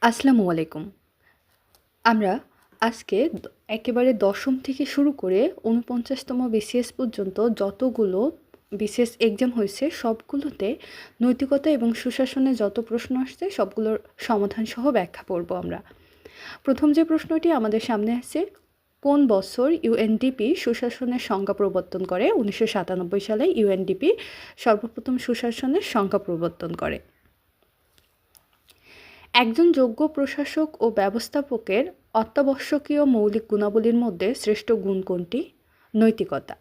আসসালামু আলাইকুম। আমরা আজকে একেবারে দশম থেকে শুরু করে ৪৯তম বিসিএস পর্যন্ত যতগুলো বিসিএস এক্সাম হয়েছে সবগুলোতে নৈতিকতা এবং সুশাসনে যত প্রশ্ন আসছে সবগুলোর সমাধান সহ ব্যাখ্যা পড়ব আমরা। প্রথম যে প্রশ্নটি আমাদের সামনে আছে, কোন বছর ইউএনডিপি সুশাসনের সংজ্ঞা প্রবর্তন করে? ১৯৯৭ সালে ইউএনডিপি সর্বপ্রথম সুশাসনের সংজ্ঞা প্রবর্তন করে। একজন যোগ্য প্রশাসক ও ব্যবস্থাপকের অত্যাবশ্যকীয় মৌলিক গুণাবলীর মধ্যে শ্রেষ্ঠ গুণ কোনটি? নৈতিকতা।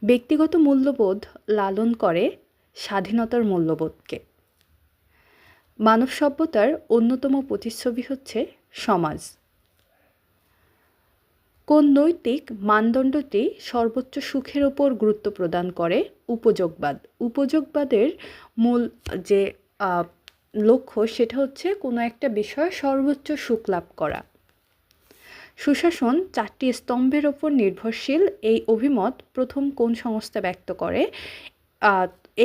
ব্যক্তিগত মূল্যবোধ লালন করে স্বাধীনতার মূল্যবোধকে। মানব সভ্যতার অন্যতম প্রতিচ্ছবি হচ্ছে সমাজ। কোন নৈতিক মানদণ্ডটি সর্বোচ্চ সুখের ওপর গুরুত্ব প্রদান করে? উপযোগবাদ। উপযোগবাদের মূল যে লক্ষ্য সেটা হচ্ছে কোনো একটা বিষয়ে সর্বোচ্চ সুখ লাভ করা। সুশাসন 4টি স্তম্ভের ওপর নির্ভরশীল, এই অভিমত প্রথম কোন সংস্থা ব্যক্ত করে?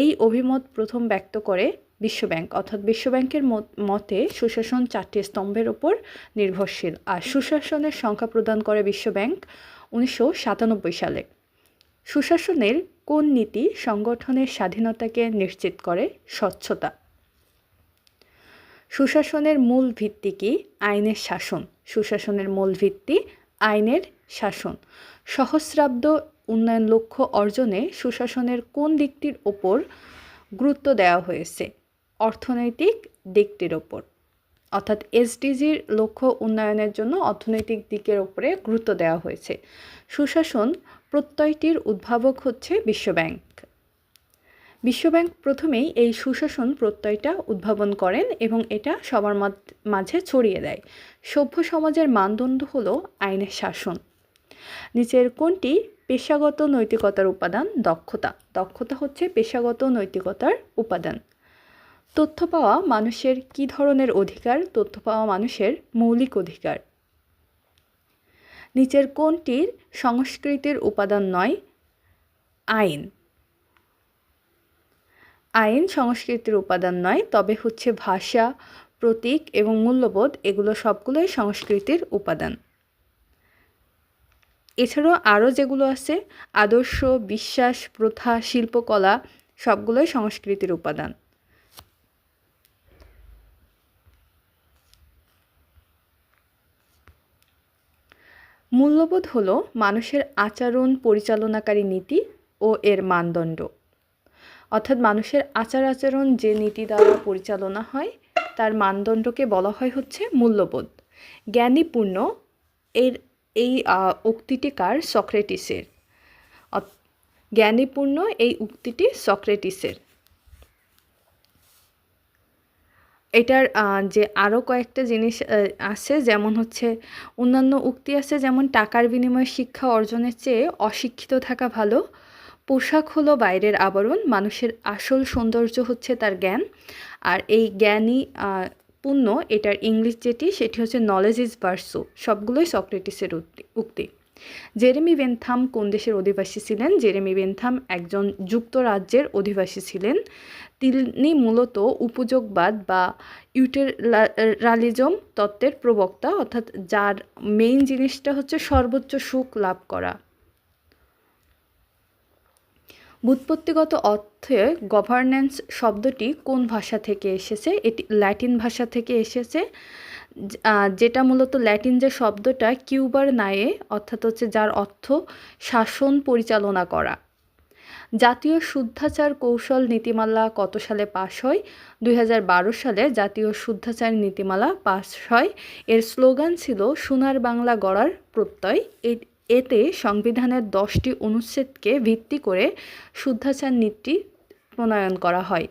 এই অভিমত প্রথম ব্যক্ত করে বিশ্বব্যাংক, অর্থাৎ বিশ্বব্যাংকের মতে সুশাসন 4টি স্তম্ভের ওপর নির্ভরশীল। আর সুশাসনের সংখ্যা প্রদান করে বিশ্বব্যাংক 1997 সালে। সুশাসনের কোন নীতি সংগঠনের স্বাধীনতাকে নিশ্চিত করে? স্বচ্ছতা। সুশাসনের মূল ভিত্তি কি? আইনের শাসন। সুশাসনের মূল ভিত্তি আইনের শাসন। সহস্রাব্দ উন্নয়ন লক্ষ্য অর্জনে সুশাসনের কোন দিকটির ওপর গুরুত্ব দেওয়া হয়েছে? অর্থনৈতিক দিকটির ওপর, অর্থাৎ এসডিজির লক্ষ্য উন্নয়নের জন্য অর্থনৈতিক দিকের ওপরে গুরুত্ব দেওয়া হয়েছে। সুশাসন প্রত্যয়টির উদ্ভাবক হচ্ছে বিশ্বব্যাংক। বিশ্বব্যাংক প্রথমেই এই সুশাসন প্রত্যয়টা উদ্ভাবন করেন এবং এটা সবার মাঝে ছড়িয়ে দেয়। সভ্য সমাজের মানদণ্ড হলো আইনের শাসন। নিচের কোনটি পেশাগত নৈতিকতার উপাদান? দক্ষতা। দক্ষতা হচ্ছে পেশাগত নৈতিকতার উপাদান। তথ্য পাওয়া মানুষের কী ধরনের অধিকার? তথ্য পাওয়া মানুষের মৌলিক অধিকার। নিচের কোনটির সংস্কৃতির উপাদান নয়? আইন। আইন সংস্কৃতির উপাদান নয়, তবে হচ্ছে ভাষা, প্রতীক এবং মূল্যবোধ, এগুলো সবগুলোই সংস্কৃতির উপাদান। এছাড়াও আরও যেগুলো আছে আদর্শ, বিশ্বাস, প্রথা, শিল্পকলা, সবগুলোই সংস্কৃতির উপাদান। মূল্যবোধ হলো মানুষের আচরণ পরিচালনাকারী নীতি ও এর মানদণ্ড, অর্থাৎ মানুষের আচার আচরণ যে নীতি দ্বারা পরিচালনা হয় তার মানদণ্ডকে বলা হয় হচ্ছে মূল্যবোধ। জ্ঞানীপূর্ণ এই উক্তিটি কার? সক্রেটিসের। জ্ঞানীপূর্ণ এই উক্তিটি সক্রেটিসের। এটার যে আরও কয়েকটা জিনিস আছে, যেমন হচ্ছে অন্যান্য উক্তি আছে, যেমন টাকার বিনিময়ে শিক্ষা অর্জনের চেয়ে অশিক্ষিত থাকা ভালো। পোশাক হলো বাইরের আবরণ, মানুষের আসল সৌন্দর্য হচ্ছে তার জ্ঞান। আর এই জ্ঞানী পূর্ণ এটার ইংলিশ সেটি হচ্ছে নলেজ ইজ ভার্চু। সবগুলোই সক্রেটিসের উক্তি। জেরেমি বেনথাম কোন দেশের অধিবাসী ছিলেন? জেরেমি বেনথাম একজন যুক্তরাজ্যের অধিবাসী ছিলেন। তিনি মূলত উপযোগবাদ বা ইউটেরালিজম তত্ত্বের প্রবক্তা, অর্থাৎ যার মেইন জিনিসটা হচ্ছে সর্বোচ্চ সুখ লাভ করা। ব্যুৎপত্তিগত অর্থে গভর্নেন্স শব্দটি কোন ভাষা থেকে এসেছে? এটি ল্যাটিন ভাষা থেকে এসেছে, যেটা মূলত ল্যাটিন যে শব্দটা কিউবার নায়ে, অর্থাৎ হচ্ছে যার অর্থ শাসন পরিচালনা করা। জাতীয় শুদ্ধাচার কৌশল নীতিমালা কত সালে পাশ হয়? 2012 সালে জাতীয় শুদ্ধাচার নীতিমালা পাশ হয়। এর স্লোগান ছিল সোনার বাংলা গড়ার প্রত্যয়। এতে সংবিধানের 10টি অনুচ্ছেদকে ভিত্তি করে শুদ্ধাচার নীতি প্রণয়ন করা হয়।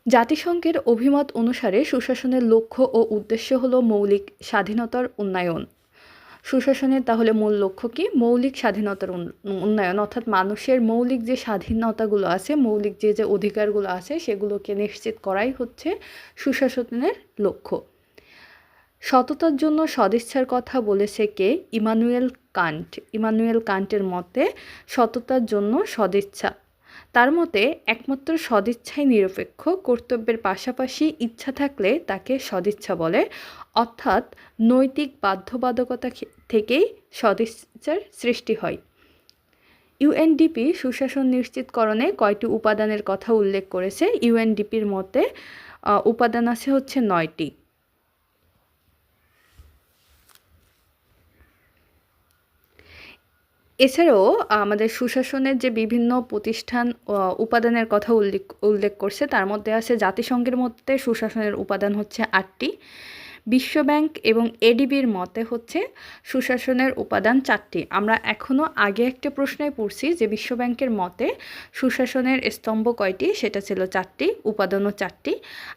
জাতিসংঘের অভিমত অনুসারে সুশাসনের লক্ষ্য ও উদ্দেশ্য হলো মৌলিক স্বাধীনতার উন্নয়ন। সুশাসনের তাহলে মূল লক্ষ্য কি? মৌলিক স্বাধীনতার উন্নয়ন, অর্থাৎ মানুষের মৌলিক যে স্বাধীনতাগুলো আছে, মৌলিক যে অধিকারগুলো আছে সেগুলোকে নিশ্চিত করাই হচ্ছে সুশাসনের লক্ষ্য। সততার জন্য সদিচ্ছার কথা বলেছে কে? Immanuel Kant. ইমানুয়েল কান্টের মতে সততার জন্য সদিচ্ছা। তার মতে একমাত্র সদিচ্ছাই নিরপেক্ষ, কর্তব্যের পাশাপাশি ইচ্ছা থাকলে তাকে সদিচ্ছা বলে, অর্থাৎ নৈতিক বাধ্যবাধকতা থেকেই সদিচ্ছার সৃষ্টি হয়। ইউএনডিপি সুশাসন নিশ্চিতকরণে কয়টি উপাদানের কথা উল্লেখ করেছে? ইউএনডিপির মতে উপাদান আছে হচ্ছে 9টি। এছাড়াও আমাদের সুশাসনের যে বিভিন্ন প্রতিষ্ঠান উপাদানের কথা উল্লেখ করছে, তার মধ্যে আছে জাতিসংঘের মধ্যে সুশাসনের উপাদান হচ্ছে 8টি, বিশ্বব্যাংক এবং এডিবির মতে হচ্ছে সুশাসনের উপাদান 4টি। আমরা এখনও আগে একটা প্রশ্নে পড়ছি যে বিশ্বব্যাংকের মতে সুশাসনের স্তম্ভ কয়টি, সেটা ছিল 4টি, উপাদানও 4টি।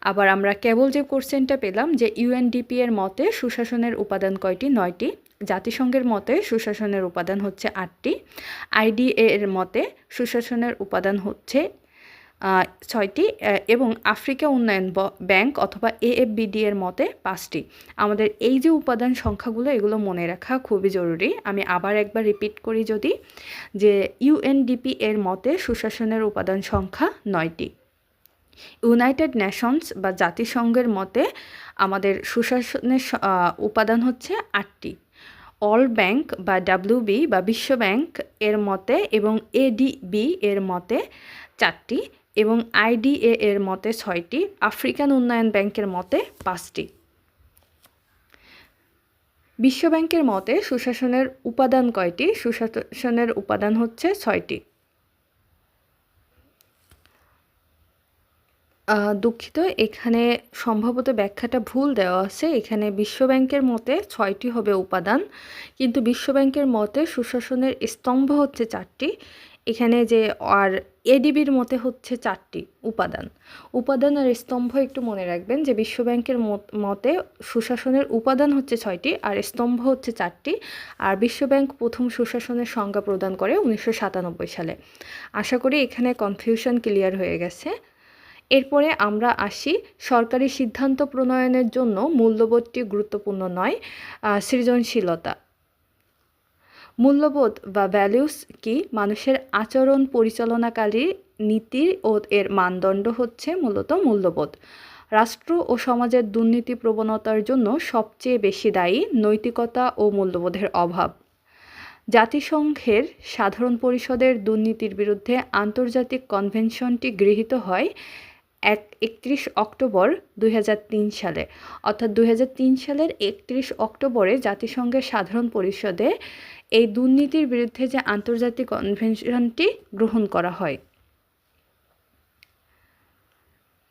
আবার আমরা কেবল যে কোশ্চেনটা পেলাম যে ইউএনডিপি এর মতে সুশাসনের উপাদান কয়টি, 9টি। জাতিসংঘের মতে সুশাসনের উপাদান হচ্ছে 8টি, আইডিএ এর মতে সুশাসনের উপাদান হচ্ছে 6টি এবং আফ্রিকা উন্নয়ন ব্যাংক অথবা এএফবিডি এর মতে 5টি। আমাদের এই যে উপাদান সংখ্যাগুলো, এগুলো মনে রাখা খুবই জরুরি। আমি আবার একবার রিপিট করি যদি, যে ইউএনডিপি এর মতে সুশাসনের উপাদান সংখ্যা 9টি। ইউনাইটেড নেশনস বা জাতিসংঘের মতে আমাদের সুশাসনের উপাদান হচ্ছে 8টি। অল ব্যাংক বা ডাব্লিউবি বা বিশ্ব ব্যাংক এর মতে এবং এডিবি এর মতে 4টি এবং আইডিএ এর মতে 6টি, আফ্রিকান উন্নয়ন ব্যাংকের মতে 5টি। বিশ্ব ব্যাংকের মতে সুশাসনের উপাদান কয়টি? সুশাসনের উপাদান হচ্ছে 6টি। দুঃখিত, এখানে সম্ভবত ব্যাখ্যাটা ভুল দেওয়া আছে। এখানে বিশ্বব্যাংকের মতে 6টি হবে উপাদান, কিন্তু বিশ্বব্যাংকের মতে সুশাসনের স্তম্ভ হচ্ছে 4টি। এখানে যে আর এডিবির মতে হচ্ছে 4টি উপাদান। উপাদান আর স্তম্ভ একটু মনে রাখবেন যে বিশ্বব্যাংকের মতে সুশাসনের উপাদান হচ্ছে 6টি আর স্তম্ভ হচ্ছে 4টি। আর বিশ্বব্যাংক প্রথম সুশাসনের সংজ্ঞা প্রদান করে 1997 সালে। আশা করি এখানে কনফিউশন ক্লিয়ার হয়ে গেছে। এরপরে আমরা আসি সরকারি সিদ্ধান্ত প্রণয়নের জন্য মূল্যবোধটি গুরুত্বপূর্ণ নয়, সৃজনশীলতা। মূল্যবোধ বা ভ্যালুস কি? মানুষের আচরণ পরিচালনাকারী নীতি ও এর মানদণ্ড হচ্ছে মূলত মূল্যবোধ। রাষ্ট্র ও সমাজের দুর্নীতি প্রবণতার জন্য সবচেয়ে বেশি দায়ী নৈতিকতা ও মূল্যবোধের অভাব। জাতিসংঘের সাধারণ পরিষদের দুর্নীতির বিরুদ্ধে আন্তর্জাতিক কনভেনশনটি গৃহীত হয় 31 অক্টোবর 2003 সালে, অর্থাৎ 2003 সালের 31 অক্টোবরে জাতিসংঘের সাধারণ পরিষদে এই দুর্নীতির বিরুদ্ধে যে আন্তর্জাতিক কনভেনশনটি গ্রহণ করা হয়।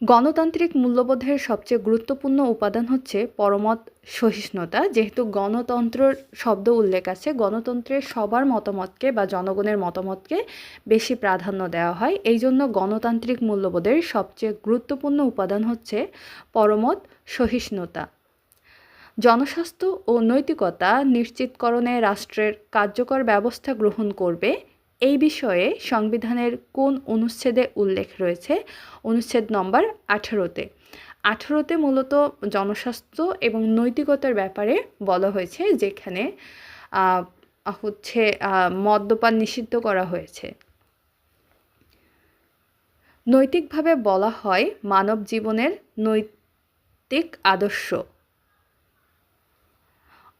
গণতান্ত্রিক মূল্যবোধের সবচেয়ে গুরুত্বপূর্ণ উপাদান হচ্ছে পরমত সহিষ্ণুতা। যেহেতু গণতন্ত্রের শব্দ উল্লেখ আছে, গণতন্ত্রের সবার মতামতকে বা জনগণের মতামতকে বেশি প্রাধান্য দেওয়া হয়। এই জন্য গণতান্ত্রিক মূল্যবোধের সবচেয়ে গুরুত্বপূর্ণ উপাদান হচ্ছে পরমত সহিষ্ণুতা। জনস্বাস্থ্য ও নৈতিকতা নিশ্চিতকরণে রাষ্ট্রের কার্যকর ব্যবস্থা গ্রহণ করবে, এই বিষয়ে সংবিধানের কোন অনুচ্ছেদে উল্লেখ রয়েছে? অনুচ্ছেদ নম্বর 18-তে। 18-তে মূলত জনস্বাস্থ্য এবং নৈতিকতার ব্যাপারে বলা হয়েছে, যেখানে মদ্যপান নিষিদ্ধ করা হয়েছে। নৈতিকভাবে বলা হয় মানব জীবনের নৈতিক আদর্শ।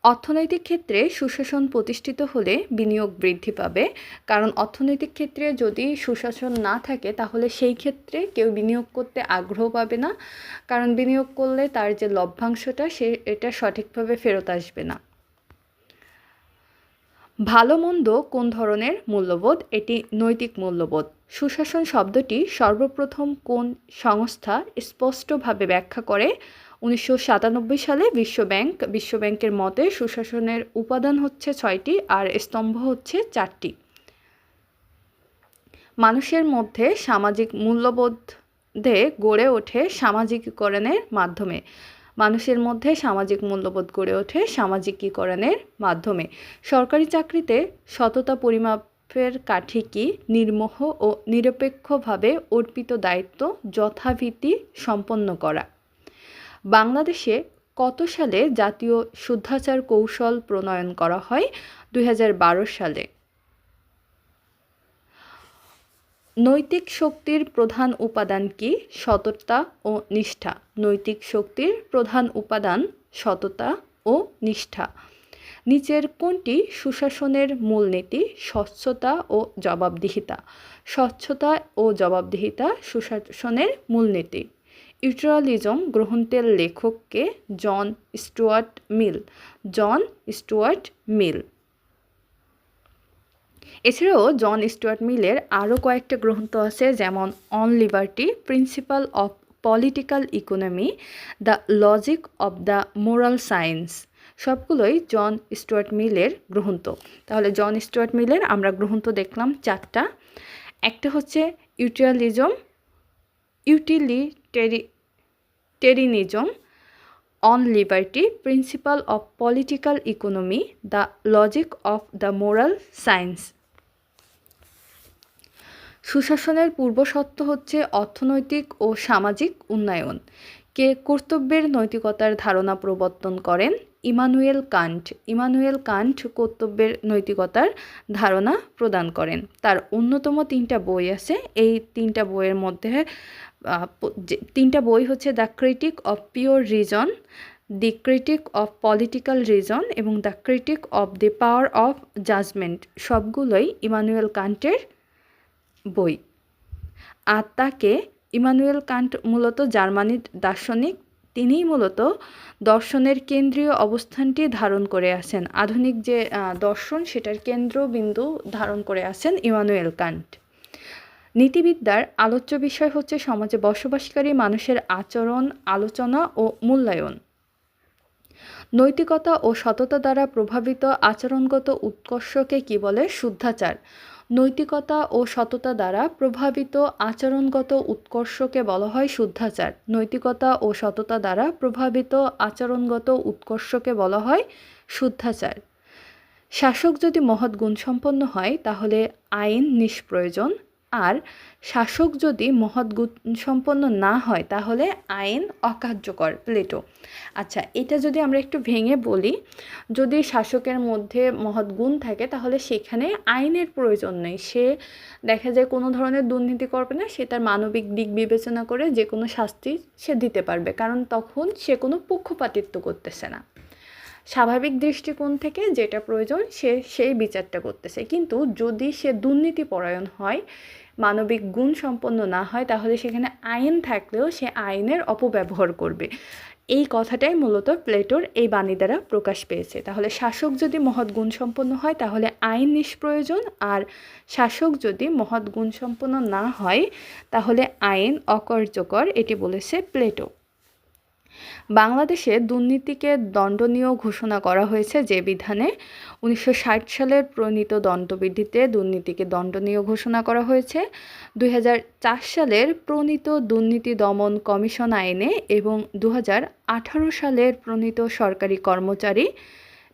অর্থনৈতিক ক্ষেত্রে সুশাসন প্রতিষ্ঠিত হলে বিনিয়োগ বৃদ্ধি পাবে, কারণ অর্থনৈতিক ক্ষেত্রে যদি সুশাসন না থাকে তাহলে সেই ক্ষেত্রে কেউ বিনিয়োগ করতে আগ্রহ পাবে না, কারণ বিনিয়োগ করলে তার যে লভ্যাংশটা এটা সঠিকভাবে ফেরত আসবে না। ভালো মন্দ কোন ধরনের মূল্যবোধ? এটি নৈতিক মূল্যবোধ। সুশাসন শব্দটি সর্বপ্রথম কোন সংস্থা স্পষ্টভাবে ব্যাখ্যা করে? 1997 সালে বিশ্বব্যাংকের মতে সুশাসনের উপাদান হচ্ছে 6টি আর স্তম্ভ হচ্ছে 4টি। মানুষের মধ্যে সামাজিক মূল্যবোধে গড়ে ওঠে সামাজিকীকরণের মাধ্যমে। মানুষের মধ্যে সামাজিক মূল্যবোধ গড়ে ওঠে সামাজিকীকরণের মাধ্যমে। সরকারি চাকরিতে সততা পরিমাপের কাঠি কি? নির্মোহ ও নিরপেক্ষভাবে অর্পিত দায়িত্ব যথারীতি সম্পন্ন করা। বাংলাদেশে কত সালে জাতীয় শুদ্ধাচার কৌশল প্রণয়ন করা হয়? 2012 সালে। নৈতিক শক্তির প্রধান উপাদান কি? সততা ও নিষ্ঠা। নৈতিক শক্তির প্রধান উপাদান সততা ও নিষ্ঠা। নিচের কোনটি সুশাসনের মূলনীতি? স্বচ্ছতা ও জবাবদিহিতা। স্বচ্ছতা ও জবাবদিহিতা সুশাসনের মূলনীতি। ইউটোরিয়ালিজম গ্রন্থের লেখককে? জন স্টুয়ার্ট মিল। জন স্টুয়ার্ট মিল। এছাড়াও জন স্টুয়ার্ট মিলের আরও কয়েকটা গ্রন্থ আছে, যেমন on liberty, principle of political economy, the logic of the moral science. সবগুলোই জন স্টুয়ার্ট মিলের গ্রন্থ। তাহলে জন স্টুয়ার্ট মিলের আমরা গ্রন্থ দেখলাম চারটা। একটা হচ্ছে utilitarianism, on liberty, principle of political economy, the logic of the moral science. সুশাসনের পূর্বশর্ত হচ্ছে অর্থনৈতিক ও সামাজিক উন্নয়ন। কে কর্তব্যের নৈতিকতার ধারণা প্রবর্তন করেন? Emmanuel Kant. ইমানুয়েল কান্ট কর্তব্যের নৈতিকতার ধারণা প্রদান করেন। তার অন্যতম তিনটা বই আছে। এই তিনটা বইয়ের মধ্যে তিনটা বই হচ্ছে the critique of pure reason, the critique of political reason এবং the critique of the power of judgment. সবগুলোই ইমানুয়েল কান্টের বই। আর তাকে ইমানুয়েল কান্ট মূলত জার্মানির দার্শনিক। তিনিই মূলত দর্শনের কেন্দ্রীয় অবস্থানটি ধারণ করে আছেন। আধুনিক যে দর্শন সেটার কেন্দ্রবিন্দু ধারণ করে আছেন ইমানুয়েল কান্ট। নীতিবিদ্যার আলোচ্য বিষয় হচ্ছে সমাজে বসবাসকারী মানুষের আচরণ, আলোচনা ও মূল্যায়ন। নৈতিকতা ও সততা দ্বারা প্রভাবিত আচরণগত উৎকর্ষকে কি বলে? শুদ্ধাচার। নৈতিকতা ও সততা দ্বারা প্রভাবিত আচরণগত উৎকর্ষকে বলা হয় শুদ্ধাচার। নৈতিকতা ও সততা দ্বারা প্রভাবিত আচরণগত উৎকর্ষকে বলা হয় শুদ্ধাচার। শাসক যদি মহৎ গুণসম্পন্ন হয় তাহলে আইন নিষ্প্রয়োজন, আর শাসক যদি মহৎ গুণসম্পন্ন না হয় তাহলে আইন অকার্যকর। প্লেটো। আচ্ছা, এটা যদি আমরা একটু ভেঙে বলি, যদি শাসকের মধ্যে মহৎ গুণ থাকে তাহলে সেখানে আইনের প্রয়োজন নেই। সে দেখা যায় কোনো ধরনের দুর্নীতি করবে না, সে তার মানবিক দিক বিবেচনা করে যে কোনো শাস্তি সে দিতে পারবে, কারণ তখন সে কোনো পক্ষপাতিত্ব করতেছে না। স্বাভাবিক দৃষ্টিকোণ থেকে যেটা প্রয়োজন সে সেই বিচারটা করতেছে। কিন্তু যদি সে দুর্নীতিপরায়ণ হয়, মানবিক গুণ সম্পন্ন না হয়, তাহলে সেখানে আইন থাকলেও সে আইনের অপব্যবহার করবে। এই কথাটাই মূলত প্লেটোর এই বাণী দ্বারা প্রকাশ পেয়েছে। তাহলে শাসক যদি মহৎ গুণ সম্পন্ন হয় তাহলে আইন নিষ্প্রয়োজন, আর শাসক যদি মহৎ গুণ সম্পন্ন না হয় তাহলে আইন অকার্যকর, এটি বলেছে প্লেটো। বাংলাদেশে দুর্নীতিকে দণ্ডনীয় ঘোষণা করা হয়েছে যে বিধানে 1960 সালের প্রণীত দণ্ডবিধিতে দুর্নীতিকে দণ্ডনীয় ঘোষণা করা হয়েছে, 2004 সালের প্রণীত দুর্নীতি দমন কমিশন আইনে এবং 2018 সালের প্রণীত সরকারি কর্মচারী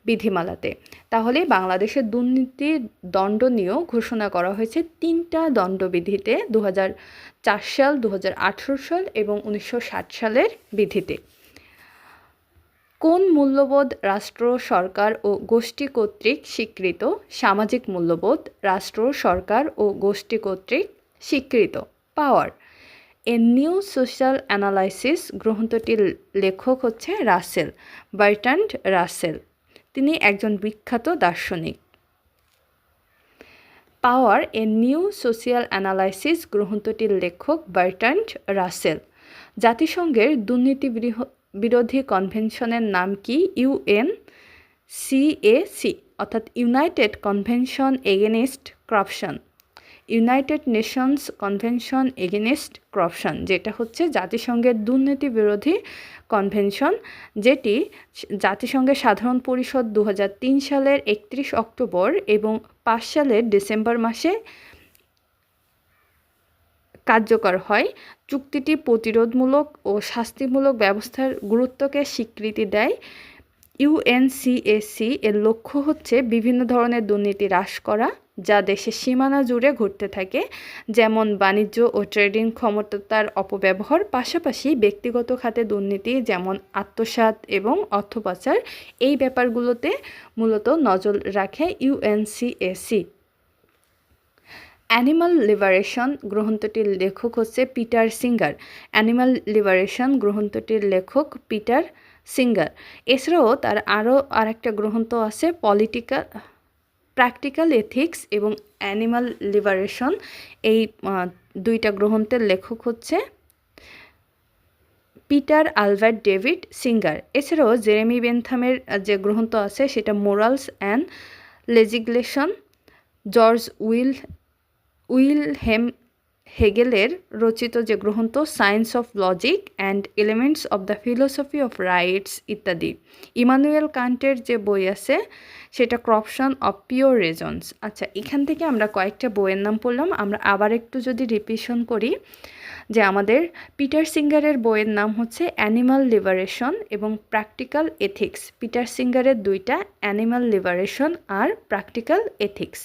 বিধিমালাতে। তাহলে বাংলাদেশের দুর্নীতি দণ্ডনীয় ঘোষণা করা হয়েছে তিনটা দণ্ডবিধিতে, 2004 সাল, 2018 সাল এবং 1960 সালের বিধিতে। কোন মূল্যবোধ রাষ্ট্র, সরকার ও গোষ্ঠী কর্তৃক স্বীকৃত? সামাজিক মূল্যবোধ রাষ্ট্র, সরকার ও গোষ্ঠী কর্তৃক স্বীকৃত। পাওয়ার। এ নিউ সোশ্যাল অ্যানালাইসিস গ্রন্থটির লেখক হচ্ছে রাসেল, বার্ট্রান্ড রাসেল। তিনি একজন বিখ্যাত দার্শনিক। পাওয়ার, এ নিউ সোশ্যাল অ্যানালাইসিস গ্রন্থটির লেখক বার্ট্রান্ড রাসেল। জাতিসংঘের দুর্নীতি বিরোধী কনভেনশনের নাম কি? ইউএনসিএসি, অর্থাৎ United convention against corruption. United Nations convention against corruption, যেটা হচ্ছে জাতিসংঘের দুর্নীতি বিরোধী কনভেনশন, যেটি জাতিসংঘের সাধারণ পরিষদ 2003 সালের 31 অক্টোবর এবং 5 সালের ডিসেম্বর মাসে কার্যকর হয়। চুক্তিটি প্রতিরোধমূলক ও শাস্তিমূলক ব্যবস্থার গুরুত্বকে স্বীকৃতি দেয়। ইউএনসিএসি এর লক্ষ্য হচ্ছে বিভিন্ন ধরনের দুর্নীতি হ্রাস করা যা দেশের সীমানা জুড়ে ঘটতে থাকে, যেমন বাণিজ্য ও ট্রেডিং ক্ষমতার অপব্যবহার, পাশাপাশি ব্যক্তিগত খাতে দুর্নীতি যেমন আত্মসাৎ এবং অর্থ পাচার, এই ব্যাপারগুলোতে মূলত নজর রাখে ইউএনসিএসি। অ্যানিমাল লিবারেশন গ্রন্থটির লেখক হচ্ছে পিটার সিঙ্গার। অ্যানিমাল লিবারেশন গ্রন্থটির লেখক পিটার সিঙ্গার। এছাড়াও তার আরও আরেকটা গ্রন্থ আছে প্র্যাকটিক্যাল এথিক্স এবং অ্যানিমাল লিবারেশন। এই দুইটা গ্রন্থের লেখক হচ্ছে পিটার আলবার্ট ডেভিড সিঙ্গার। এছাড়াও জেরেমি বেনথামের যে গ্রন্থ আছে সেটা morals and legislation. George Wilhelm হেগেলের রচিত যে গ্রন্থ science of logic and elements of the philosophy of rights ইত্যাদি। ইমানুয়েল কান্টের যে বই আছে সেটা করাপশন অফ পিওর রিজনস। আচ্ছা, এখান থেকে আমরা কয়েকটা বইয়ের নাম পড়লাম। আমরা আবার একটু যদি রিপিশন করি যে আমাদের পিটার সিঙ্গারের বইয়ের নাম হচ্ছে অ্যানিমাল লিবারেশন এবং প্র্যাকটিক্যাল এথিক্স। পিটার সিঙ্গারের দুইটা, অ্যানিমাল লিবারেশন আর প্র্যাকটিক্যাল এথিক্স।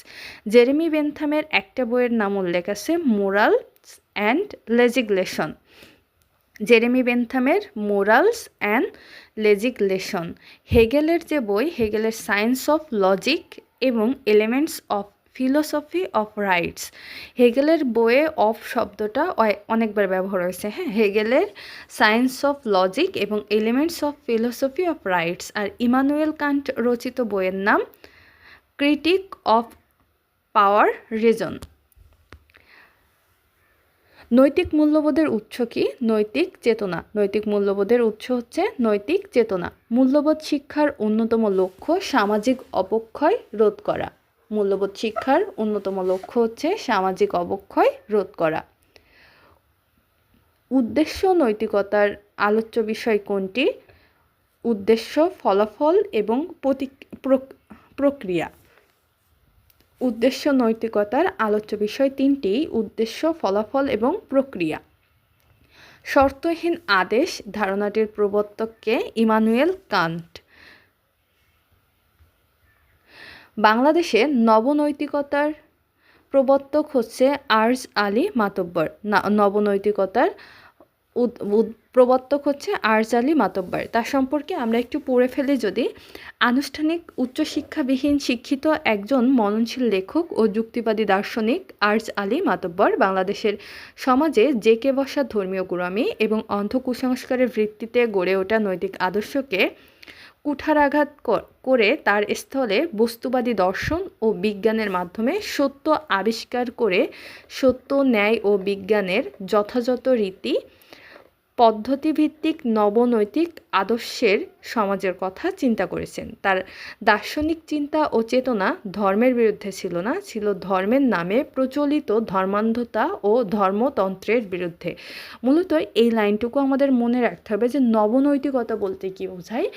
জেরেমি বেনথামের একটা বইয়ের নাম উল্লেখ আছে মোরালস অ্যান্ড লেজিসলেশন। জেরেমি বেনথামের মোরালস অ্যান্ড লেজিসলেশন। হেগেলের যে বই, হেগেলের সায়েন্স অফ লজিক এবং elements of philosophy of rights. হেগেলের বইয়ে অফ শব্দটা অনেকবার ব্যবহার হয়েছে। হ্যাঁ, হেগেলের সায়েন্স অফ লজিক এবং elements of philosophy of rights. আর ইমানুয়েল কান্ট রচিত বইয়ের নাম ক্রিটিক অফ পাওয়ার রিজন। নৈতিক মূল্যবোধের উৎস কি? নৈতিক চেতনা। নৈতিক মূল্যবোধের উৎস হচ্ছে নৈতিক চেতনা। মূল্যবোধ শিক্ষার অন্যতম লক্ষ্য সামাজিক অবক্ষয় রোধ করা। মূল্যবোধ শিক্ষার অন্যতম লক্ষ্য হচ্ছে সামাজিক অবক্ষয় রোধ করা। উদ্দেশ্য নৈতিকতার আলোচ্য বিষয় কোনটি? উদ্দেশ্য, ফলাফল এবং প্রক্রিয়া। উদ্দেশ্য নৈতিকতার আলোচ্য বিষয় তিনটি: উদ্দেশ্য, ফলাফল এবং প্রক্রিয়া। শর্তহীন আদেশ ধারণাটির প্রবর্তককে ইমানুয়েল কান্ট। বাংলাদেশে নবনৈতিকতার প্রবর্তক হচ্ছে আরজ আলী মাতব্বর। নবনৈতিকতার প্রবর্তক হচ্ছে আরজ আলী মাতব্বর। তার সম্পর্কে আমরা একটু পড়ে ফেলি যদি। আনুষ্ঠানিক উচ্চশিক্ষাবিহীন শিক্ষিত একজন মননশীল লেখক ও যুক্তিবাদী দার্শনিক আরজ আলী মাতব্বর বাংলাদেশের সমাজে জেঁকে বসা ধর্মীয় গোঁড়ামি এবং অন্ধ কুসংস্কারের ভিত্তিতে গড়ে ওঠা নৈতিক আদর্শকে কুঠারাঘাত করে তার স্থলে বস্তুবাদী দর্শন ও বিজ্ঞানের মাধ্যমে সত্য আবিষ্কার করে সত্য, ন্যায় ও বিজ্ঞানের যথাযথ রীতি পদ্ধতিভিত্তিক নবনৈতিক আদর্শের সমাজের কথা চিন্তা করেছেন। তার দার্শনিক চিন্তা ও চেতনা ধর্মের বিরুদ্ধে ছিল না, ছিল ধর্মের নামে প্রচলিত ধর্মান্ধতা ও ধর্মতন্ত্রের বিরুদ্ধে। মূলত এই লাইনটুকু আমাদের মনে রাখতে হবে যে নবনৈতিকতা বলতে কী বোঝায়।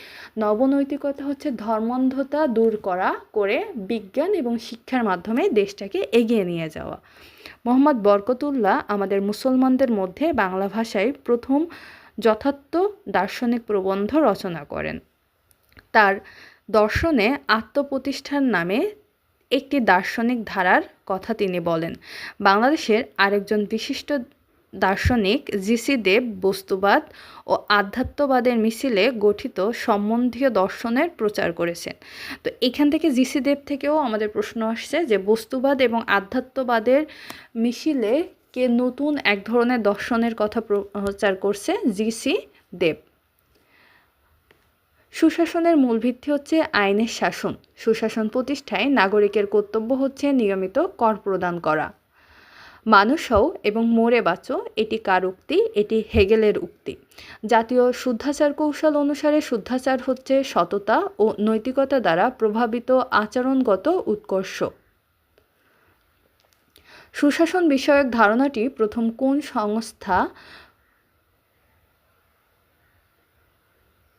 নবনৈতিকতা হচ্ছে ধর্মান্ধতা দূর করে বিজ্ঞান এবং শিক্ষার মাধ্যমে দেশটাকে এগিয়ে নিয়ে যাওয়া। মোহাম্মদ বরকতুল্লাহ আমাদের মুসলমানদের মধ্যে বাংলা ভাষায় প্রথম যথার্থ দার্শনিক প্রবন্ধ রচনা করেন। তার দর্শনে আত্মপ্রতিষ্ঠার নামে একটি দার্শনিক ধারার কথা তিনি বলেন। বাংলাদেশের আরেকজন বিশিষ্ট দার্শনিক জি.সি. দেব বস্তুবাদ ও আধ্যাত্মবাদের মিছিলে গঠিত সম্বন্ধীয় দর্শনের প্রচার করেছেন। তো এখান থেকে জি.সি. দেব থেকেও আমাদের প্রশ্ন আসছে যে বস্তুবাদ এবং আধ্যাত্মবাদের মিছিলে কে নতুন এক ধরনের দর্শনের কথা প্রচার করছে? জি.সি. দেব। সুশাসনের মূল ভিত্তি হচ্ছে আইনের শাসন। সুশাসন প্রতিষ্ঠায় নাগরিকের কর্তব্য হচ্ছে নিয়মিত কর প্রদান করা। মানুষ হও এবং মরে বাঁচো, এটি কার উক্তি? এটি হেগেলের উক্তি। জাতীয় শুদ্ধাচার কৌশল অনুসারে শুদ্ধাচার হচ্ছে সততা ও নৈতিকতা দ্বারা প্রভাবিত আচরণগত উৎকর্ষ। সুশাসন বিষয়ক ধারণাটি প্রথম কোন সংস্থা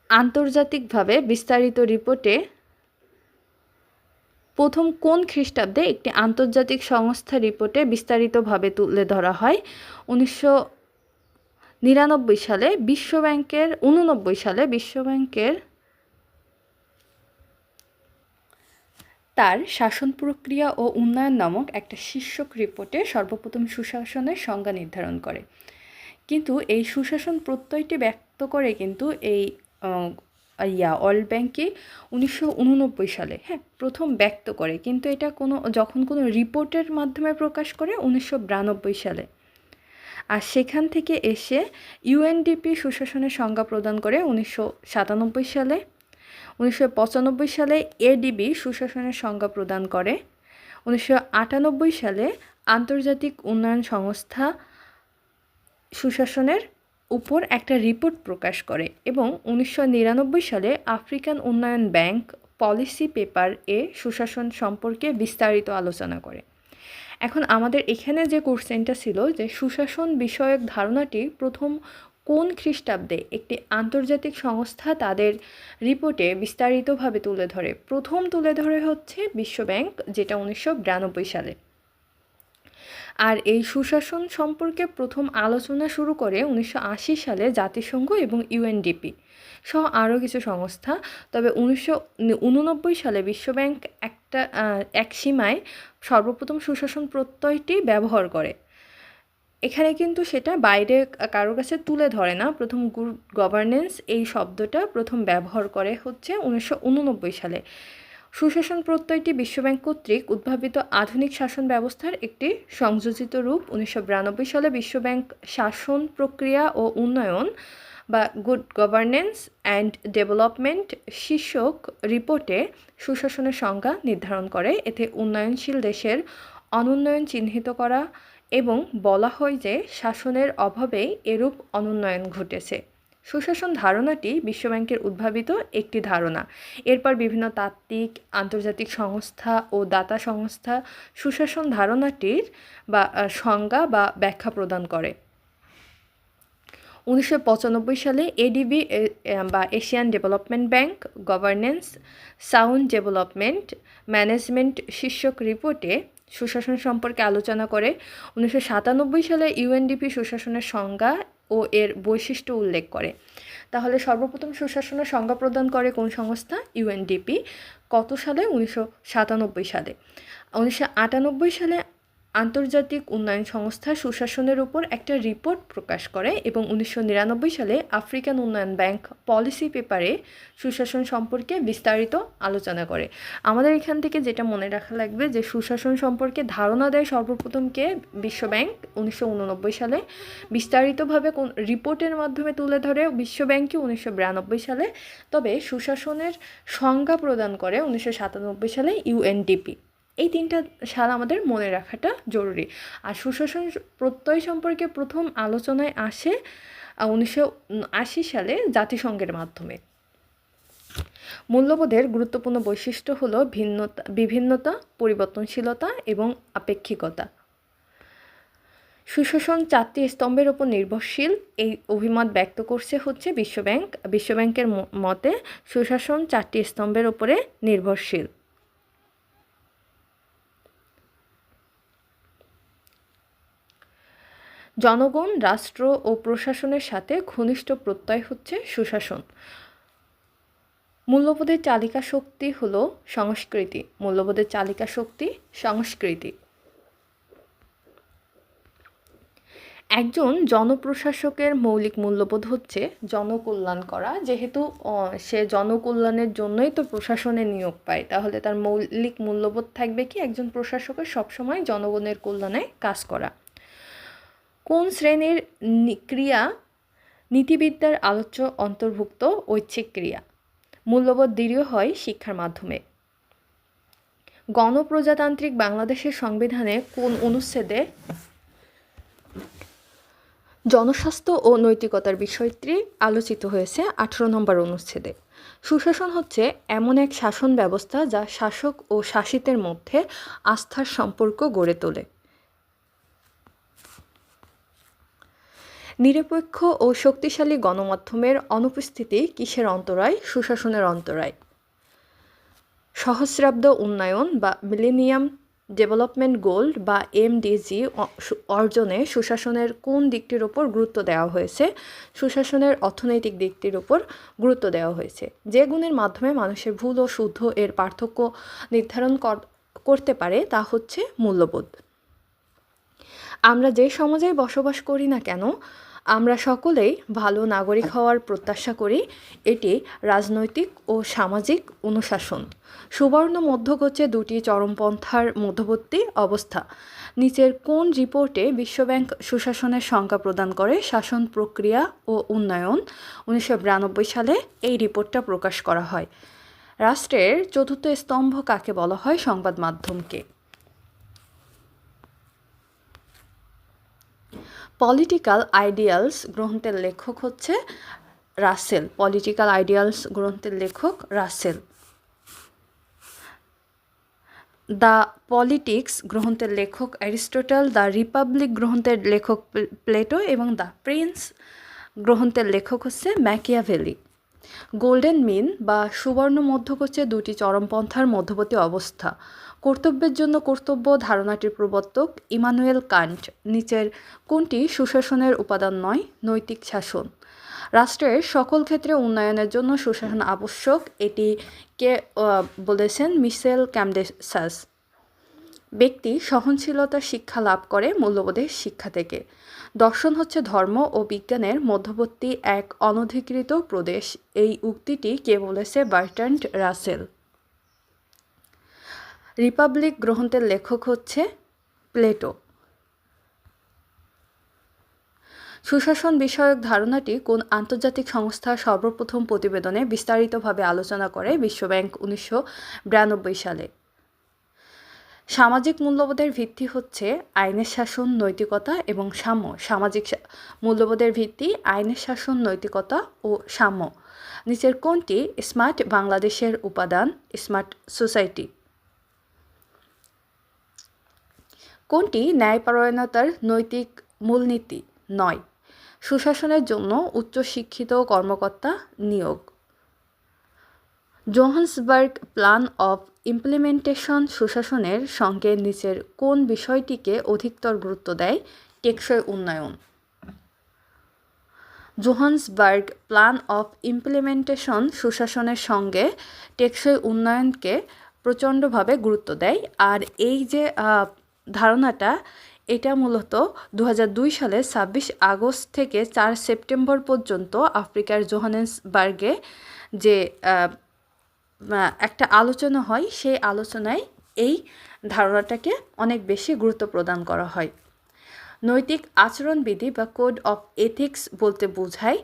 আন্তর্জাতিকভাবে বিস্তারিত রিপোর্টে প্রথম কোন খ্রিস্টাব্দে একটি আন্তর্জাতিক সংস্থা রিপোর্টে বিস্তারিতভাবে তুলে ধরা হয়? 1999 সালে বিশ্বব্যাংকের তার শাসন প্রক্রিয়া ও উন্নয়ন নামক একটা শীর্ষক রিপোর্টে সর্বপ্রথম সুশাসনের সংজ্ঞা নির্ধারণ করে। কিন্তু এই সুশাসন প্রত্যয়টি ব্যক্ত করে কিন্তু এই ওয়ার্ল্ড ব্যাংকে 1989 সালে প্রথম ব্যক্ত করে, কিন্তু এটা যখন কোনো রিপোর্টের মাধ্যমে প্রকাশ করে 1992 সালে। আর সেখান থেকে এসে ইউএনডিপি সুশাসনের সংজ্ঞা প্রদান করে 1997 সালে। 1995 সালে এডিবি সুশাসনের সংজ্ঞা প্রদান করে। 1998 সালে আন্তর্জাতিক উন্নয়ন সংস্থা সুশাসনের উপর একটা রিপোর্ট প্রকাশ করে এবং 1999 সালে আফ্রিকান উন্নয়ন ব্যাংক পলিসি পেপার সুশাসন সম্পর্কে বিস্তারিত আলোচনা করে। এখন আমাদের এখানে যে কোশ্চেনটা ছিল যে সুশাসন বিষয়ক ধারণাটি প্রথম কোন খ্রিস্টাব্দে একটি আন্তর্জাতিক সংস্থা তাদের রিপোর্টে বিস্তারিতভাবে তুলে ধরে? প্রথম তুলে ধরে হচ্ছে বিশ্বব্যাংক, যেটা 1992 সালে। আর এই সুশাসন সম্পর্কে প্রথম আলোচনা শুরু করে 1980 সালে জাতিসংঘ এবং ইউএনডিপি সহ আরও কিছু সংস্থা। তবে 1989 সালে বিশ্বব্যাংক এক সীমায় সর্বপ্রথম সুশাসন প্রত্যয়টি ব্যবহার করে। এখানে কিন্তু সেটা বাইরে কারো কাছে তুলে ধরে না। প্রথম গুড গভর্নেন্স এই শব্দটা প্রথম ব্যবহার করে হচ্ছে 1989 সালে। সুশাসন প্রত্যয়টি বিশ্বব্যাংক কর্তৃক উদ্ভাবিত আধুনিক শাসন ব্যবস্থার একটি সংযোজিত রূপ। 1992 সালে বিশ্বব্যাংক শাসন প্রক্রিয়া ও উন্নয়ন বা গুড গভর্নেন্স অ্যান্ড ডেভেলপমেন্ট শীর্ষক রিপোর্টে সুশাসনের সংজ্ঞা নির্ধারণ করে। এতে উন্নয়নশীল দেশের অনুন্নয়ন চিহ্নিত করা এবং বলা হয় যে শাসনের অভাবেই এরূপ অনুন্নয়ন ঘটেছে। সুশাসন ধারণাটি বিশ্বব্যাংকের উদ্ভাবিত একটি ধারণা। এরপর বিভিন্ন তাত্ত্বিক আন্তর্জাতিক সংস্থা ও দাতা সংস্থা সুশাসন ধারণাটির সংজ্ঞা বা ব্যাখ্যা প্রদান করে। 1995 সালে এডিবি বা Asian development bank governance sound development management শীর্ষক রিপোর্টে সুশাসন সম্পর্কে আলোচনা করে। 1997 সালে ইউএনডিপি সুশাসনের সংজ্ঞা ও এর বৈশিষ্ট্য উল্লেখ করে। তাহলে সর্বপ্রথম সুশাসনের সংজ্ঞা প্রদান করে কোন সংস্থা? ইউএনডিপি। কত সালে? 1997 সালে। 1998 সালে আন্তর্জাতিক উন্নয়ন সংস্থা সুশাসনের উপর একটা রিপোর্ট প্রকাশ করে এবং 1999 সালে আফ্রিকান উন্নয়ন ব্যাংক পলিসি পেপারে সুশাসন সম্পর্কে বিস্তারিত আলোচনা করে। আমাদের এখান থেকে যেটা মনে রাখা লাগবে যে সুশাসন সম্পর্কে ধারণা দেয় সর্বপ্রথমকে বিশ্বব্যাংক 1989 সালে, বিস্তারিতভাবে কোন রিপোর্টের মাধ্যমে তুলে ধরে বিশ্বব্যাংকই 1992 সালে, তবে সুশাসনের সংজ্ঞা প্রদান করে 1997 সালে ইউএনডিপি। এই তিনটা সাল আমাদের মনে রাখাটা জরুরি। আর সুশাসন প্রত্যয় সম্পর্কে প্রথম আলোচনায় আসে 1980 সালে জাতিসংঘের মাধ্যমে। মূল্যবোধের গুরুত্বপূর্ণ বৈশিষ্ট্য হলো বিভিন্নতা, পরিবর্তনশীলতা এবং আপেক্ষিকতা। সুশাসন 4টি স্তম্ভের উপর নির্ভরশীল, এই অভিমত ব্যক্ত করছে হচ্ছে বিশ্বব্যাংক। বিশ্বব্যাংকের মতে সুশাসন 4টি স্তম্ভের উপরে নির্ভরশীল। জনগণ, রাষ্ট্র ও প্রশাসনের সাথে ঘনিষ্ঠ প্রত্যয় হচ্ছে সুশাসন। মূল্যবোধের চালিকা শক্তি হলো সংস্কৃতি। মূল্যবোধের চালিকা শক্তি সংস্কৃতি। একজন জনপ্রশাসকের মৌলিক মূল্যবোধ হচ্ছে জনকল্যাণ করা। যেহেতু সে জনকল্যাণের জন্যই তো প্রশাসনে নিয়োগ পায়, তাহলে তার মৌলিক মূল্যবোধ থাকবে কি? একজন প্রশাসকের সবসময় জনগণের কল্যাণে কাজ করা। কোন শ্রেণীর ক্রিয়া নীতিবিদ্যার আলোচ্য অন্তর্ভুক্ত? ঐচ্ছিক ক্রিয়া। মূল্যবোধ দৃঢ় হয় শিক্ষার মাধ্যমে। গণপ্রজাতান্ত্রিক বাংলাদেশের সংবিধানে কোন অনুচ্ছেদে জনস্বাস্থ্য ও নৈতিকতার বিষয়টি আলোচিত হয়েছে? 18 নম্বর অনুচ্ছেদে। সুশাসন হচ্ছে এমন এক শাসন ব্যবস্থা যা শাসক ও শাসিতের মধ্যে আস্থার সম্পর্ক গড়ে তোলে। নিরপেক্ষ ও শক্তিশালী গণমাধ্যমের অনুপস্থিতি কিসের অন্তরায়? সুশাসনের অন্তরায়। সহস্রাব্দ উন্নয়ন বা মিলেনিয়াম ডেভেলপমেন্ট গোল বা এমডিজি অর্জনে সুশাসনের কোন দিকটির ওপর গুরুত্ব দেওয়া হয়েছে? সুশাসনের অর্থনৈতিক দিকটির ওপর গুরুত্ব দেওয়া হয়েছে। যে গুণের মাধ্যমে মানুষের ভুল ও শুদ্ধ এর পার্থক্য নির্ধারণ করতে পারে তা হচ্ছে মূল্যবোধ। আমরা যে সমাজেই বসবাস করি না কেন, আমরা সকলেই ভালো নাগরিক হওয়ার প্রত্যাশা করি। এটি রাজনৈতিক ও সামাজিক অনুশাসন। সুবর্ণ মধ্যগোছে দুটি চরমপন্থার মধ্যবর্তী অবস্থা। নিচের কোন রিপোর্টে বিশ্বব্যাংক সুশাসনের সংজ্ঞা প্রদান করে? শাসন প্রক্রিয়া ও উন্নয়ন। 1992 সালে এই রিপোর্টটা প্রকাশ করা হয়। রাষ্ট্রের চতুর্থ স্তম্ভ কাকে বলা হয়? সংবাদ মাধ্যমকে। পলিটিক্যাল আইডিয়ালস গ্রন্থের লেখক হচ্ছে রাসেল। পলিটিক্যাল আইডিয়ালস গ্রন্থের লেখক রাসেল। দ্য পলিটিক্স গ্রন্থের লেখক অ্যারিস্টটল। দ্য রিপাবলিক গ্রন্থের লেখক প্লেটো এবং দ্য প্রিন্স গ্রন্থের লেখক হচ্ছে ম্যাকিয়াভেলি। গোল্ডেন মিন বা সুবর্ণ মধ্যগোছে দুটি চরমপন্থার মধ্যবর্তী অবস্থা। কর্তব্যের জন্য কর্তব্য ধারণাটির প্রবর্তক ইমানুয়েল কান্ট। নিচের কোনটি সুশাসনের উপাদান নয়? নৈতিক শাসন। রাষ্ট্রের সকল ক্ষেত্রে উন্নয়নের জন্য সুশাসন আবশ্যক, এটি কে বলেছেন? মিশেল ক্যামডেসাস। ব্যক্তি সহনশীলতার শিক্ষা লাভ করে মূল্যবোধের শিক্ষা থেকে। দর্শন হচ্ছে ধর্ম ও বিজ্ঞানের মধ্যবর্তী এক অনধিকৃত প্রদেশ। এই উক্তিটি কে বলেছে? বার্ট্রান্ড রাসেল। রিপাবলিক গ্রন্থের লেখক হচ্ছে প্লেটো। সুশাসন বিষয়ক ধারণাটি কোন আন্তর্জাতিক সংস্থার সর্বপ্রথম প্রতিবেদনে বিস্তারিতভাবে আলোচনা করে? বিশ্বব্যাংক 1992 সালে। সামাজিক মূল্যবোধের ভিত্তি হচ্ছে আইনের শাসন, নৈতিকতা এবং সাম্য। সামাজিক মূল্যবোধের ভিত্তি আইনের শাসন, নৈতিকতা ও সাম্য। নিচের কোনটি স্মার্ট বাংলাদেশের উপাদান? Smart society. কোনটি ন্যায়পরায়ণতার নৈতিক মূলনীতি নয়? সুশাসনের জন্য উচ্চশিক্ষিত কর্মকর্তা নিয়োগ। জোহান্সবার্গ প্ল্যান অফ ইমপ্লিমেন্টেশন সুশাসনের সঙ্গে নিচের কোন বিষয়টিকে অধিকতর গুরুত্ব দেয়? টেকসই উন্নয়ন। জোহান্সবার্গ প্ল্যান অফ ইমপ্লিমেন্টেশন সুশাসনের সঙ্গে টেকসই উন্নয়নকে প্রচণ্ডভাবে গুরুত্ব দেয়। আর এই যে ধারণাটা, এটা মূলত 2002 সালে 26 আগস্ট থেকে 4 সেপ্টেম্বর পর্যন্ত আফ্রিকার জোহানেসবার্গে যে একটা আলোচনা হয়, সেই আলোচনায় এই ধারণাটাকে অনেক বেশি গুরুত্ব প্রদান করা হয়। নৈতিক আচরণবিধি বা কোড অফ এথিক্স বলতে বোঝায়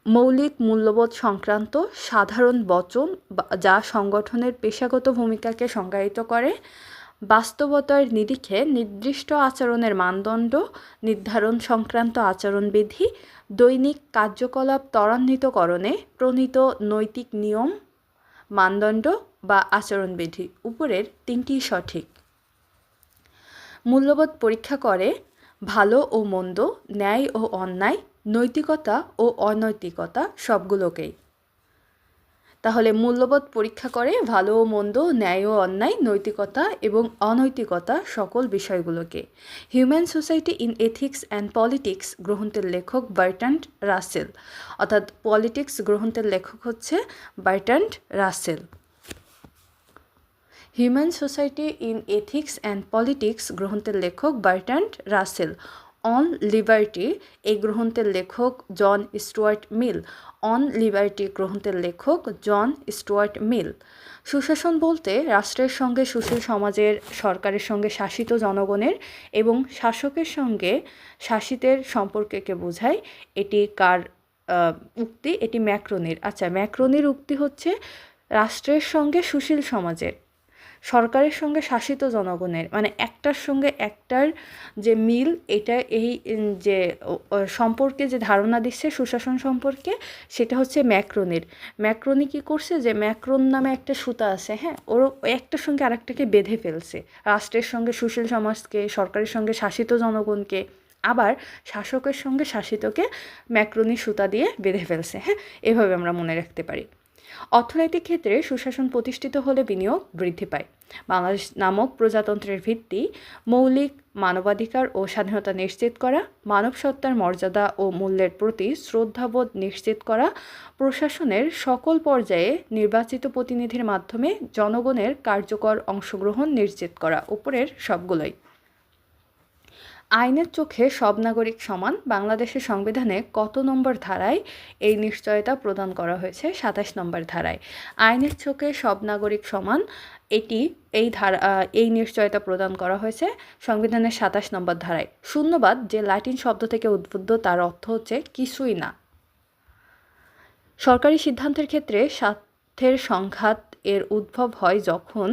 মৌলিক মূল্যবোধ সংক্রান্ত সাধারণ বচন যা সংগঠনের পেশাগত ভূমিকাকে সংজ্ঞায়িত করে। বাস্তবতার নিরিখে নির্দিষ্ট আচরণের মানদণ্ড নির্ধারণ সংক্রান্ত আচরণবিধি। দৈনিক কার্যকলাপ ত্বরান্বিতকরণে প্রণীত নৈতিক নিয়ম, মানদণ্ড বা আচরণবিধি। উপরের তিনটি সঠিক। মূল্যবোধ পরীক্ষা করে ভালো ও মন্দ, ন্যায় ও অন্যায়, নৈতিকতা ও অনৈতিকতা সবগুলোকেই। তাহলে মূল্যবোধ পরীক্ষা করে ভালো ও মন্দ, ন্যায় ও অন্যায়, নৈতিকতা এবং অনৈতিকতা সকল বিষয়গুলোকে। Human society in ethics and politics গ্রন্থের লেখক বার্ট্রান্ড রাসেল। অর্থাৎ পলিটিক্স গ্রন্থের লেখক হচ্ছে Bertrand Rasel. Human society in ethics and politics গ্রন্থের লেখক বার্ট্রান্ড রাসেল। অন লিবার্টি এই গ্রন্থের লেখক জন স্টুয়ার্ট মিল। অন লিবার্টি গ্রন্থের লেখক জন স্টুয়ার্ট মিল। সুশাসন বলতে রাষ্ট্রের সঙ্গে সুশীল সমাজের, সরকারের সঙ্গে শাসিত জনগণের এবং শাসকের সঙ্গে শাসিতের সম্পর্ককে বোঝায়। এটি কার উক্তি? এটি ম্যাক্রনির। আচ্ছা, ম্যাক্রনির উক্তি হচ্ছে রাষ্ট্রের সঙ্গে সুশীল সমাজের, সরকারের সঙ্গে শাসিত জনগণের, মানে একটার সঙ্গে একটার যে মিল, এটা এই যে সম্পর্কে যে ধারণা দিচ্ছে সুশাসন সম্পর্কে, সেটা হচ্ছে ম্যাক্রনির। ম্যাক্রনি কী করছে? যে ম্যাক্রন নামে একটা সুতা আছে, হ্যাঁ, ওর একটার সঙ্গে আরেকটাকে বেঁধে ফেলছে। রাষ্ট্রের সঙ্গে সুশীল সমাজকে, সরকারের সঙ্গে শাসিত জনগণকে, আবার শাসকের সঙ্গে শাসিতকে ম্যাক্রনি সুতা দিয়ে বেঁধে ফেলছে। হ্যাঁ, এভাবে আমরা মনে রাখতে পারি। অর্থনৈতিক ক্ষেত্রে সুশাসন প্রতিষ্ঠিত হলে বিনিয়োগ বৃদ্ধি পায়। বাংলাদেশ নামক প্রজাতন্ত্রের ভিত্তি মৌলিক মানবাধিকার ও স্বাধীনতা নিশ্চিত করা, মানব সত্তার মর্যাদা ও মূল্যের প্রতি শ্রদ্ধাবোধ নিশ্চিত করা, প্রশাসনের সকল পর্যায়ে নির্বাচিত প্রতিনিধির মাধ্যমে জনগণের কার্যকর অংশগ্রহণ নিশ্চিত করা। উপরের সবগুলোই। আইনের চোখে সব নাগরিক সমান বাংলাদেশের সংবিধানে কত নম্বর ধারায় এই নিশ্চয়তা প্রদান করা হয়েছে? ২৭ নম্বর ধারায়। আইনের চোখে সব নাগরিক সমান এই নিশ্চয়তা প্রদান করা হয়েছে সংবিধানের ২৭ নম্বর ধারায়। শূন্যবাদ যে ল্যাটিন শব্দ থেকে উদ্বুদ্ধ, তার অর্থ হচ্ছে কিছুই না। সরকারি সিদ্ধান্তের ক্ষেত্রে স্বার্থের সংঘাত এর উদ্ভব হয় যখন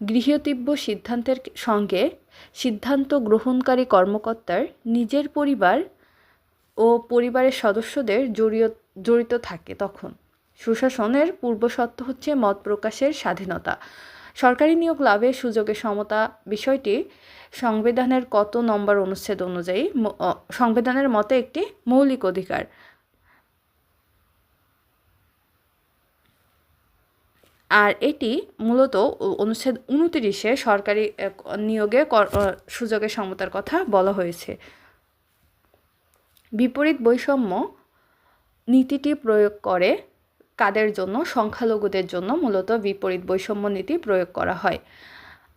গৃহীতব্য সিদ্ধান্তের সঙ্গে সিদ্ধান্ত গ্রহণকারী কর্মকর্তার নিজের পরিবার ও পরিবারের সদস্যদের জড়িত থাকে তখন। সুশাসনের পূর্বশর্ত হচ্ছে মত প্রকাশের স্বাধীনতা। সরকারি নিয়োগ লাভের সুযোগের সমতা বিষয়টি সংবিধানের কত নম্বর অনুচ্ছেদ অনুযায়ী সংবিধানের মতে একটি মৌলিক অধিকার। আর এটি মূলত অনুচ্ছেদ ২৯-এ সরকারি নিয়োগে সুযোগের সমতার কথা বলা হয়েছে। বিপরীত বৈষম্য নীতিটি প্রয়োগ করে কাদের জন্য? সংখ্যালঘুদের জন্য মূলত বিপরীত বৈষম্য নীতি প্রয়োগ করা হয়।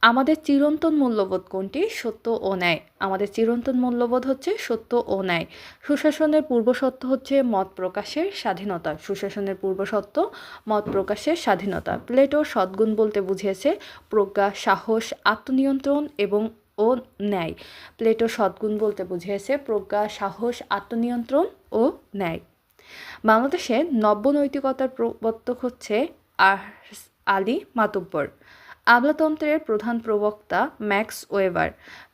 আমাদের চিরন্তন মূল্যবোধ কোনটি? সত্য ও ন্যায়। আমাদের চিরন্তন মূল্যবোধ হচ্ছে সত্য ও ন্যায়। সুশাসনের পূর্বশর্ত হচ্ছে মত প্রকাশের স্বাধীনতা। সুশাসনের পূর্বশর্ত মত প্রকাশের স্বাধীনতা। প্লেটো সদ্গুণ বলতে বুঝিয়েছে প্রজ্ঞা, সাহস, আত্মনিয়ন্ত্রণ ও ন্যায়। প্লেটো সদ্গুণ বলতে বুঝিয়েছে প্রজ্ঞা, সাহস, আত্মনিয়ন্ত্রণ ও ন্যায়। বাংলাদেশে নব্য নৈতিকতার প্রবর্তক হচ্ছে আলী মাতুব্বর। আমলাতন্ত্রের প্রধান প্রবক্তা ম্যাক্স ওয়েবার।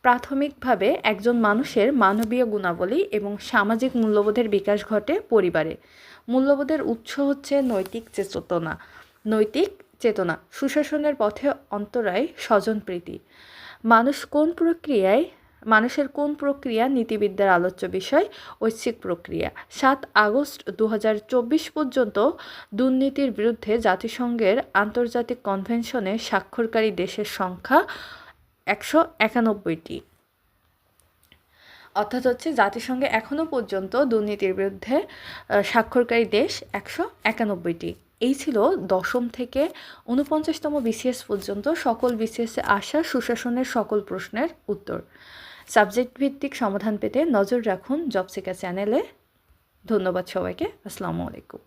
প্রাথমিকভাবে একজন মানুষের মানবীয় গুণাবলী এবং সামাজিক মূল্যবোধের বিকাশ ঘটে পরিবারে। মূল্যবোধের উৎস হচ্ছে নৈতিক চেতনা। সুশাসনের পথে অন্তরায় স্বজনপ্রীতি। মানুষের কোন প্রক্রিয়া নীতিবিদদের আলোচ্য বিষয়? ঐচ্ছিক প্রক্রিয়া। ৭ আগস্ট ২০২৪ পর্যন্ত দুর্নীতির বিরুদ্ধে জাতিসংঘের আন্তর্জাতিক কনভেনশনে স্বাক্ষরকারী দেশের সংখ্যা ১৯১টি। অর্থাৎ হচ্ছে জাতিসংঘে এখনও পর্যন্ত দুর্নীতির বিরুদ্ধে স্বাক্ষরকারী দেশ ১৯১টি। এই ছিল ১০ম থেকে ৪৯তম BCS পর্যন্ত সকল BCS-এ আসা সুশাসনের সকল প্রশ্নের উত্তর। সাবজেক্ট ভিত্তিক সমাধান পেতে নজর রাখুন জবসিকা চ্যানেলে। ধন্যবাদ সবাইকে। আসসালামু আলাইকুম।